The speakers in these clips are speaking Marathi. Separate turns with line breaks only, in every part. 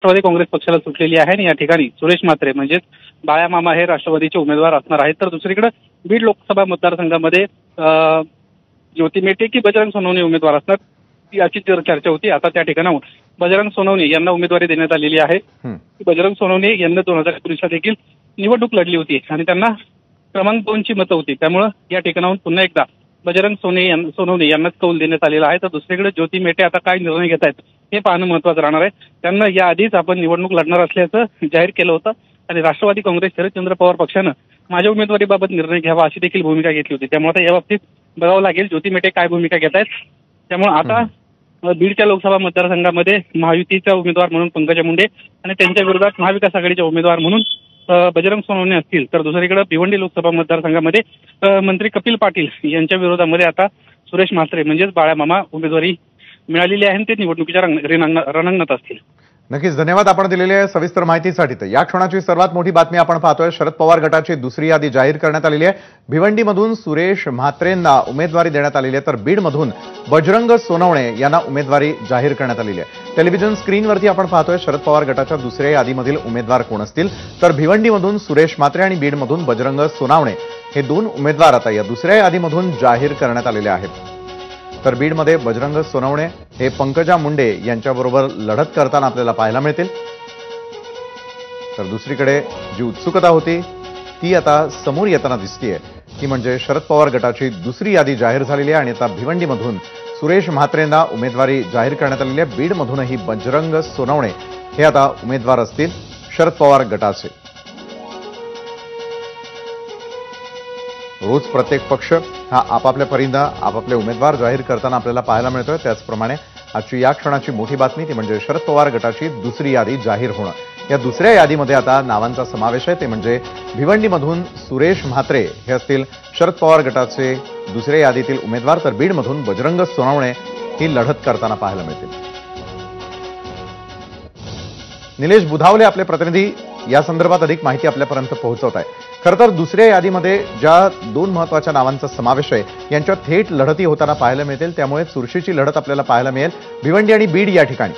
राष्ट्रवादी काँग्रेस पक्षाला सुटलेली आहे आणि या ठिकाणी सुरेश म्हात्रे म्हणजेच बाळा मामा हे राष्ट्रवादीचे उमेदवार असणार आहेत। तर दुसरीकडे बीड लोकसभा मतदारसंघामध्ये ज्योती मेटे की बजरंग सोनवणे उमेदवार असणार याची चर्चा होती। आता त्या ठिकाणाहून बजरंग सोनवणे यांना उमेदवारी देण्यात आलेली आहे। बजरंग सोनवणे यांनी 2019 देखील निवडणूक लढली होती आणि त्यांना क्रमांक 2 ची मतं होती। त्यामुळे या ठिकाणाहून पुन्हा एकदा बजरंग सोनवणे यांनाच कौल देण्यात आलेला आहे। तर दुसरीकडे ज्योती मेटे आता काय निर्णय घेत आहेत हे पाहणं महत्त्वाचं राहणार आहे। त्यांना याआधीच आपण निवडणूक लढणार असल्याचं जाहीर केलं होतं आणि राष्ट्रवादी काँग्रेस शरदचंद्र पवार पक्षानं माझ्या उमेदवारीबाबत निर्णय घ्यावा अशी देखील भूमिका घेतली होती। त्यामुळे आता या बाबतीत बघावं लागेल ज्योती मेटे काय भूमिका घेत आहेत। त्यामुळे आता बीडच्या लोकसभा मतदारसंघामध्ये महायुतीचा उमेदवार म्हणून पंकजा मुंडे आणि त्यांच्या विरोधात महाविकास आघाडीचे उमेदवार म्हणून बजरंग सोनवणे असतील। तर दुसरीकडे भिवंडी लोकसभा मतदारसंघामध्ये मंत्री कपिल पाटील यांच्या विरोधामध्ये आता सुरेश म्हात्रे म्हणजेच बाळा मामा उमेदवारी मिळालेली आहे आणि ते निवडणुकीच्या रणांगणात असतील।
नक्कीच धन्यवाद आपण दिलेल्या सविस्तर माहितीसाठी। तर या क्षणाची सर्वात मोठी बातमी आपण पाहतोय, शरद पवार गटाची दुसरी यादी जाहीर करण्यात आलेली आहे। भिवंडीमधून सुरेश म्हात्रेंना उमेदवारी देण्यात आलेली आहे, तर बीडमधून बजरंग सोनवणे यांना उमेदवारी जाहीर करण्यात आलेली आहे। टेलिव्हिजन स्क्रीनवरती आपण पाहतोय शरद पवार गटाच्या दुसऱ्या यादीमधील उमेदवार कोण असतील, तर भिवंडीमधून सुरेश म्हात्रे आणि बीडमधून बजरंग सोनवणे हे दोन उमेदवार आता या दुसऱ्या यादीमधून जाहीर करण्यात आलेले आहेत। तर बीडमध्ये बजरंग सोनवणे हे पंकजा मुंडे यांच्याबरोबर लढत करताना आपल्याला पाहायला मिळतील। तर दुसरीकडे जी उत्सुकता होती ती आता समोर येताना दिसतेय, ती म्हणजे शरद पवार गटाची दुसरी यादी जाहीर झालेली आहे आणि आता भिवंडीमधून सुरेश म्हात्रेंना उमेदवारी जाहीर करण्यात आलेली आहे। बीडमधूनही बजरंग सोनवणे हे आता उमेदवार असतील शरद पवार गटाचे। रोज प्रत्येक पक्ष हा आपापल्या परीने आपापले उमेदवार जाहीर करताना आपल्याला पाहायला मिळतोय। त्याचप्रमाणे आजची या क्षणाची मोठी बातमी ती म्हणजे शरद पवार गटाची दुसरी यादी जाहीर होणं। या दुसऱ्या यादीमध्ये आता नावांचा समावेश आहे, ते म्हणजे भिवंडीमधून सुरेश म्हात्रे हे असतील शरद पवार गटाचे दुसऱ्या यादीतील उमेदवार, तर बीडमधून बजरंग सोनवणे ही लढत करताना पाहायला मिळतील। निलेश बुधावले आपले प्रतिनिधी या संदर्भात अधिक माहिती आपल्यापर्यंत पोहोचवत आहे। खरं तर दुसऱ्या यादीमध्ये ज्या दोन महत्त्वाच्या नावांचा समावेश आहे यांच्या थेट लढती होताना पाहायला मिळतील, त्यामुळे चुरशीची लढत आपल्याला पाहायला मिळेल भिवंडी आणि बीड या ठिकाणी।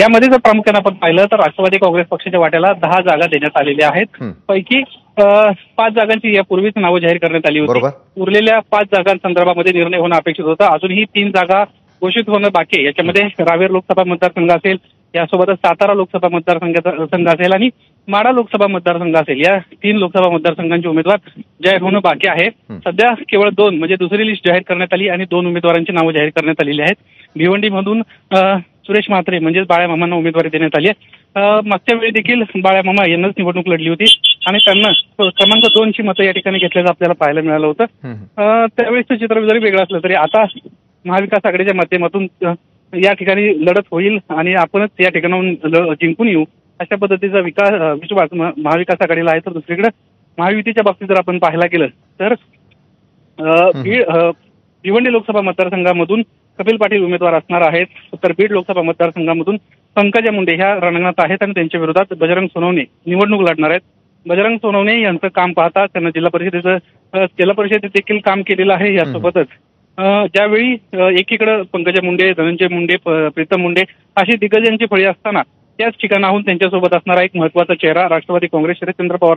यामध्ये जर प्रामुख्याने आपण पाहिलं तर राष्ट्रवादी काँग्रेस पक्षाच्या वाट्याला 10 जागा देण्यात आलेल्या आहेत। पैकी 5 जागांची यापूर्वीच नावं जाहीर करण्यात आली होती। उरलेल्या 5 जागांसंदर्भामध्ये निर्णय होणं अपेक्षित होतं। अजूनही 3 जागा घोषित होणं बाकी आहे। याच्यामध्ये रावेर लोकसभा मतदारसंघ असेल, यासोबतच सातारा लोकसभा मतदारसंघ असेल आणि माढा लोकसभा मतदारसंघ असेल। या 3 लोकसभा मतदारसंघांचे उमेदवार जाहीर होणं बाकी आहे। सध्या केवळ 2 म्हणजे दुसरी लिस्ट जाहीर करण्यात आली आणि 2 उमेदवारांची नावं जाहीर करण्यात आलेली आहेत। भिवंडीमधून सुरेश म्हात्रे म्हणजेच बाळा मामांना उमेदवारी देण्यात आली आहे। मागच्या वेळी देखील बाळा मामा यांनाच निवडणूक लढली होती आणि त्यांना क्रमांक 2 ची मतं या ठिकाणी घेतल्याचं आपल्याला पाहायला मिळालं होतं। त्यावेळेसचं चित्र जरी वेगळं असलं तरी आता महाविकास आघाडीच्या माध्यमातून या ठिकाणी लढत होईल आणि आपणच या ठिकाणाहून जिंकून येऊ अशा पद्धतीचा विश्वास महाविकास आघाडीला आहे। तर दुसरीकडे महायुतीच्या बाबतीत जर आपण पाहायला गेलं तर भिवंडी लोकसभा मतदारसंघामधून कपिल पाटील उमेदवार असणार आहेत, तर बीड लोकसभा मतदारसंघामधून पंकजा मुंडे ह्या रणांगणात आहेत आणि त्यांच्या विरोधात बजरंग सोनवणे निवडणूक लढणार आहेत। बजरंग सोनवणे यांचं काम पाहता त्यांना जिल्हा परिषदेत देखील काम केलेलं आहे। यासोबतच ज्यावेळी एकीकडे पंकजा मुंडे, धनंजय मुंडे, प्रीतम मुंडे अशी दिग्गजांची फळी असताना त्याच ठिकाणाहून त्यांच्यासोबत असणारा एक महत्त्वाचा चेहरा राष्ट्रवादी काँग्रेस शरदचंद्र पवार